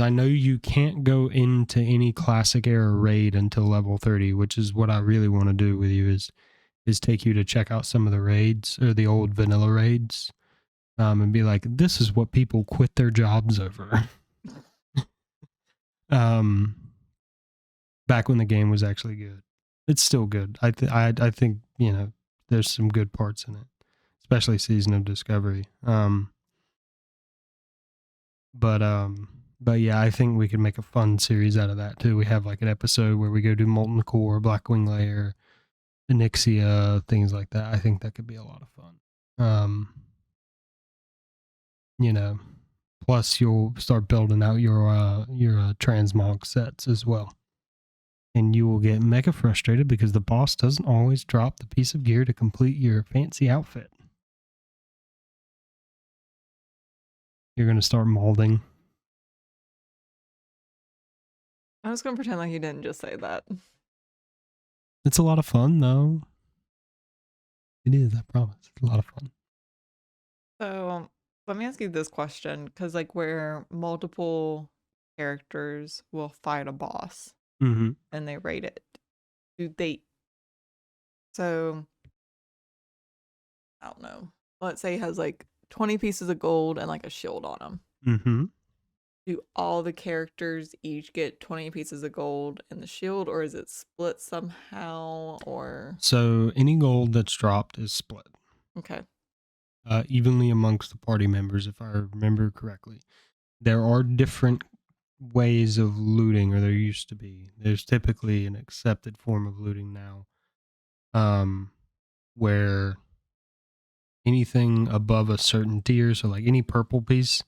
know you can't go into any classic era raid until level 30, which is what I really want to do with you is take you to check out some of the raids or the old vanilla raids, and be like, this is what people quit their jobs over. um, Back when the game was actually good. It's still good. I think there's some good parts in it, especially Season of Discovery. But yeah, I think we could make a fun series out of that too. We have like an episode where we go do Molten Core, Blackwing Layer, Onyxia, things like that. I think that could be a lot of fun. You know, plus you'll start building out your transmog sets as well. And you will get mega frustrated because the boss doesn't always drop the piece of gear to complete your fancy outfit. You're going to start molding. I'm just gonna pretend like you didn't just say that. It's a lot of fun, though. It is, I promise. It's a lot of fun. So let me ask you this question, because like where multiple characters will fight a boss Mm-hmm. and they rate it, do they? So I don't know. Let's say he has like 20 pieces of gold and like a shield on him. Mm-hmm. Do all the characters each get 20 pieces of gold and the shield, or is it split somehow? Or So any gold that's dropped is split okay. evenly amongst the party members, if I remember correctly. There are different ways of looting, or there used to be. There's typically an accepted form of looting now, where anything above a certain tier, so like any purple piece,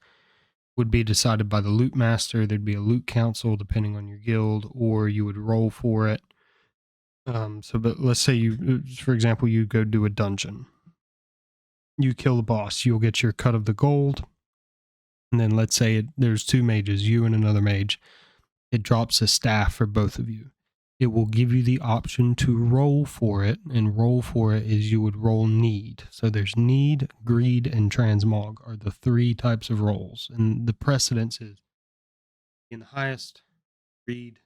would be decided by the loot master. There'd be a loot council depending on your guild, or you would roll for it. But let's say for example, you go do a dungeon. You kill the boss, you'll get your cut of the gold. And then let's say there's two mages, you and another mage. It drops a staff for both of you. It will give you the option to roll for it, and roll for it is you would roll need. So there's need, greed, and transmog are the three types of rolls. And the precedence is in the highest, greed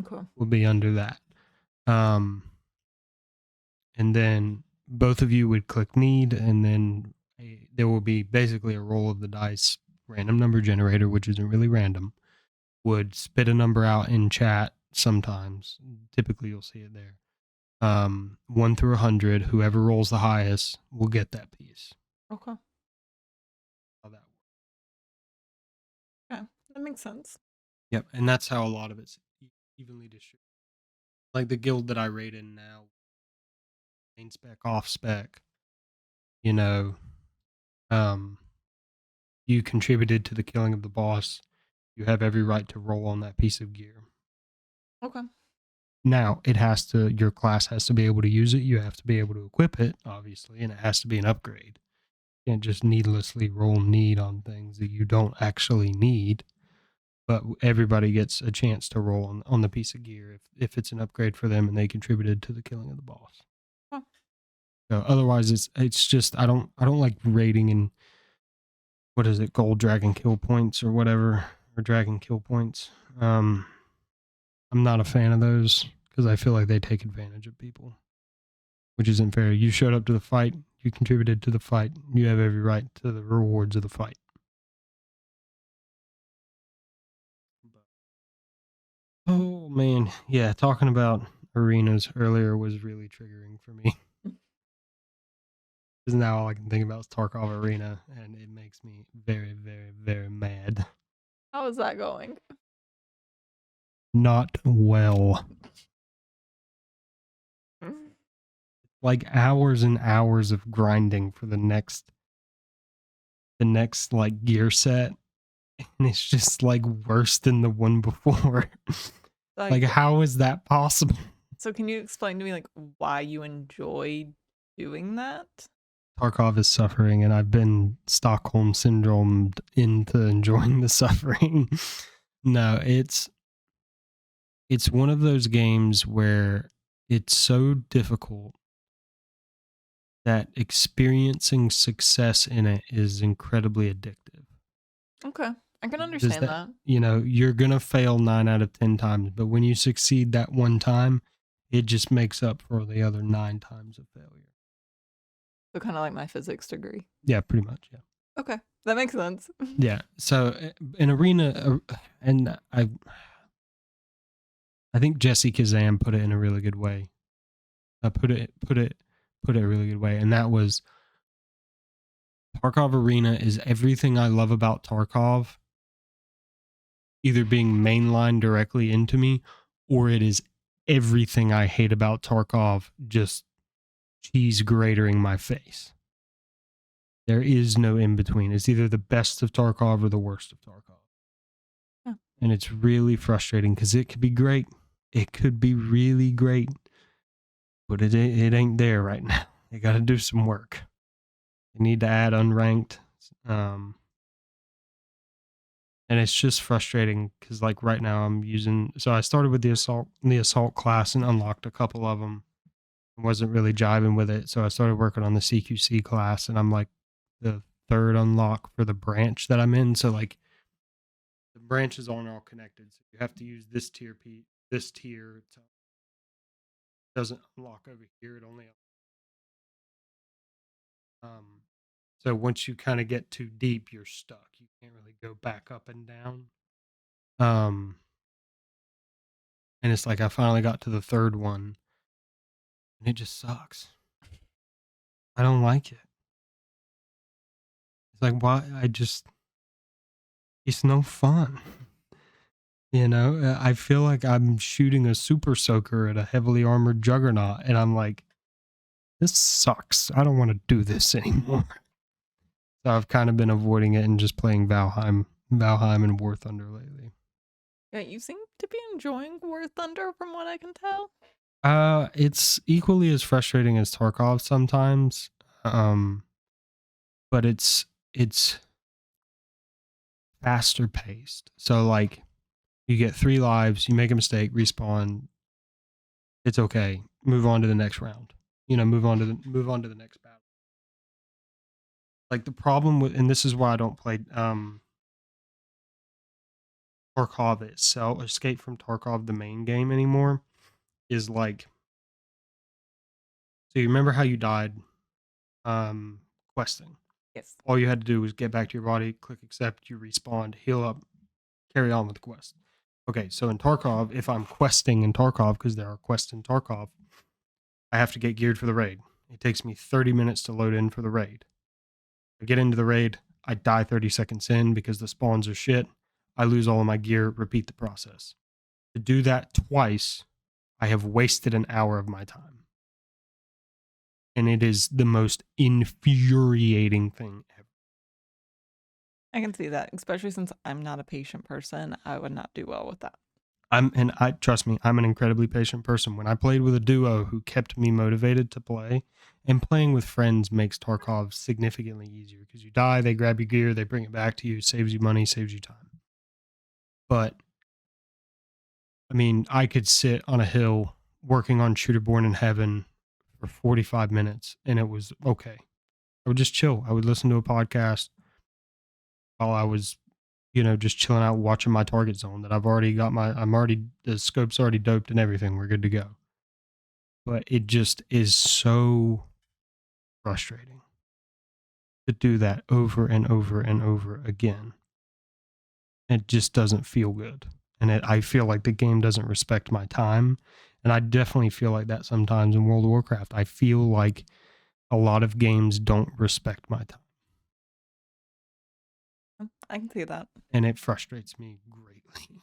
Okay. will be under that. And then both of you would click need, and then there will be basically a roll of the dice random number generator, which isn't really random, would spit a number out in chat sometimes. Typically, you'll see it there. 1 through 100, whoever rolls the highest will get that piece. Okay. How that works. Yeah, that makes sense. Yep, and that's how a lot of it's evenly distributed. Like the guild that I raid in now, main spec, off spec, you know, you contributed to the killing of the boss. You have every right to roll on that piece of gear. Okay. Now, your class has to be able to use it. You have to be able to equip it, obviously, and it has to be an upgrade. You can't just needlessly roll need on things that you don't actually need. But everybody gets a chance to roll on the piece of gear if it's an upgrade for them and they contributed to the killing of the boss. Huh. So otherwise, it's just I don't like rating in, what is it, gold dragon kill points or whatever, or dragon kill points. I'm not a fan of those because I feel like they take advantage of people, which isn't fair. You showed up to the fight, you contributed to the fight, you have every right to the rewards of the fight. Oh man, yeah, talking about arenas earlier was really triggering for me. Because now all I can think about is Tarkov Arena, and it makes me very, very, very mad. How is that going? Not well. Like hours and hours of grinding for the next like gear set, and it's just like worse than the one before. Like how is that possible? So can you explain to me like why you enjoyed doing that? Tarkov is suffering, and I've been Stockholm syndromed into enjoying the suffering. No, it's one of those games where it's so difficult that experiencing success in it is incredibly addictive. Okay. I can Does understand that, that. you're going to fail 9 out of 10 times, but when you succeed that one time, it just makes up for the other 9 times of failure. So kind of like my physics degree. Yeah, pretty much. Yeah. Okay. That makes sense. Yeah. So an arena, and I think Jesse Kazam put it in a really good way. Put it a really good way, and that was Tarkov Arena is everything I love about Tarkov, either being mainlined directly into me, or it is everything I hate about Tarkov just cheese gratering my face. There is no in between. It's either the best of Tarkov or the worst of Tarkov. Yeah. And it's really frustrating because it could be great. It could be really great, but it ain't there right now. They got to do some work. They need to add unranked. And it's just frustrating because like right now I'm using, so I started with the assault class and unlocked a couple of them. I wasn't really jiving with it, so I started working on the CQC class, and I'm like the third unlock for the branch that I'm in. So like the branches aren't all connected, so you have to use this tier this tier to, doesn't unlock over here. It only um so once you kind of get too deep, you're stuck. You can't really go back up and down. Um and it's like I finally got to the third one, and it just sucks. I don't like it. It's like, why? It's no fun. I feel like I'm shooting a super soaker at a heavily armored juggernaut, and I'm like, this sucks. I don't want to do this anymore. So I've kind of been avoiding it and just playing Valheim and War Thunder lately. Yeah, you seem to be enjoying War Thunder from what I can tell. It's equally as frustrating as Tarkov sometimes. But it's faster paced. So like you get 3 lives, you make a mistake, respawn, it's okay. Move on to the next round. Move on to the next battle. Like the problem with, and this is why I don't play Tarkov itself, Escape from Tarkov, the main game anymore, is like, so you remember how you died questing. Yes. All you had to do was get back to your body, click accept, you respawned, heal up, carry on with the quest. Okay, so in Tarkov, if I'm questing in Tarkov, because there are quests in Tarkov, I have to get geared for the raid. It takes me 30 minutes to load in for the raid. I get into the raid, I die 30 seconds in because the spawns are shit. I lose all of my gear, repeat the process. To do that twice, I have wasted an hour of my time. And it is the most infuriating thing ever. I can see that, especially since I'm not a patient person. I would not do well with that. Trust me, I'm an incredibly patient person. When I played with a duo who kept me motivated to play, and playing with friends makes Tarkov significantly easier because you die, they grab your gear, they bring it back to you, saves you money, saves you time. But I mean, I could sit on a hill working on Shooterborn in Heaven for 45 minutes and it was okay. I would just chill. I would listen to a podcast while I was, just chilling out watching my target zone that the scope's already doped and everything. We're good to go. But it just is so frustrating to do that over and over and over again. It just doesn't feel good. And I feel like the game doesn't respect my time. And I definitely feel like that sometimes in World of Warcraft. I feel like a lot of games don't respect my time. I can see that. And it frustrates me greatly.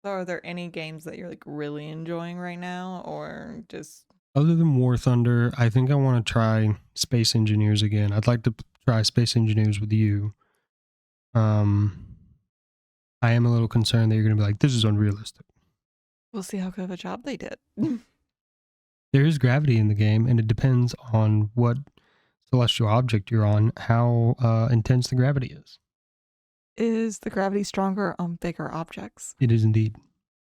So are there any games that you're like really enjoying right now, or just Other than War Thunder, I think I want to try Space Engineers again. I'd like to try Space Engineers with you. I am a little concerned that you're going to be like, this is unrealistic. we'll see how good of a job they did. there is gravity in the game, and it depends on what celestial object you're on, how intense the gravity is. Is the gravity stronger on bigger objects? It is indeed.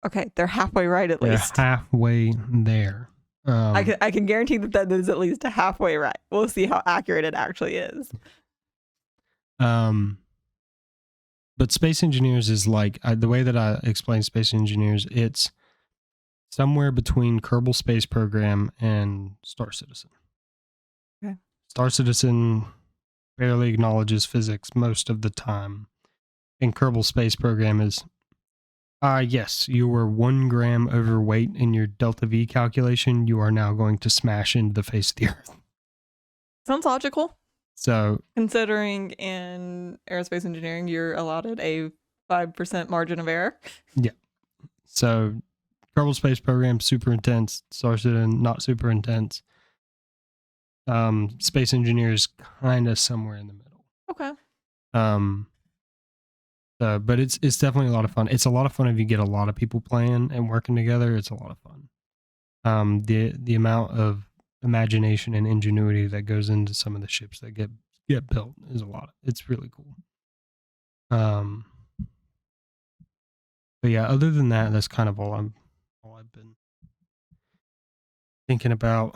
Okay, they're halfway right at They're least. halfway there. I can guarantee that is at least halfway right. We'll see how accurate it actually is. But Space Engineers is like, the way that I explain Space Engineers, it's somewhere between Kerbal Space Program and Star Citizen. Okay. Star Citizen barely acknowledges physics most of the time. And Kerbal Space Program is, yes, you were 1 gram overweight in your delta V calculation. You are now going to smash into the face of the Earth. Sounds logical. So, considering in aerospace engineering, you're allotted a 5% margin of error. Yeah. So, Kerbal Space Program, super intense. Star Citizen, not super intense. Space Engineers, kind of somewhere in the middle. Okay. But it's definitely a lot of fun. It's a lot of fun if you get a lot of people playing and working together. It's a lot of fun. The amount of imagination and ingenuity that goes into some of the ships that get built is a lot. It's really cool. But yeah, other than that, that's kind of all I've been thinking about.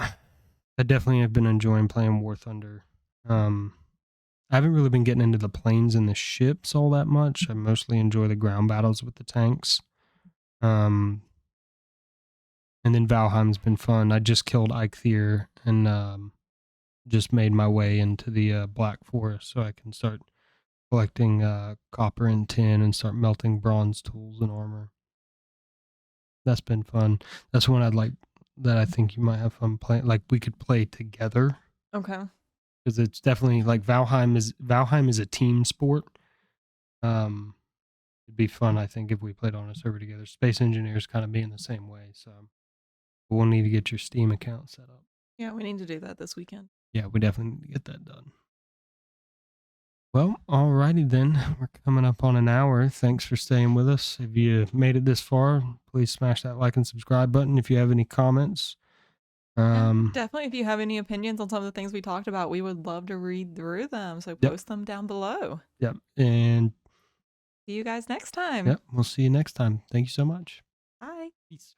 I definitely have been enjoying playing War Thunder. I haven't really been getting into the planes and the ships all that much. I mostly enjoy the ground battles with the tanks. And then Valheim's been fun. I just killed Eikthyr and just made my way into the Black Forest so I can start collecting copper and tin and start melting bronze tools and armor. That's been fun. That's one that I think you might have fun playing. Like, we could play together. Okay. Because it's definitely like Valheim is a team sport. It'd be fun, I think, if we played on a server together. Space Engineers kind of being the same way, so we'll need to get your Steam account set up. Yeah, we need to do that this weekend. Yeah, we definitely need to get that done. Well, alrighty then. We're coming up on an hour. Thanks for staying with us. If you made it this far, please smash that like and subscribe button. If you have any comments, definitely, if you have any opinions on some of the things we talked about, we would love to read through them. So post them down below. Yep. And see you guys next time. Yep. We'll see you next time. Thank you so much. Bye. Peace.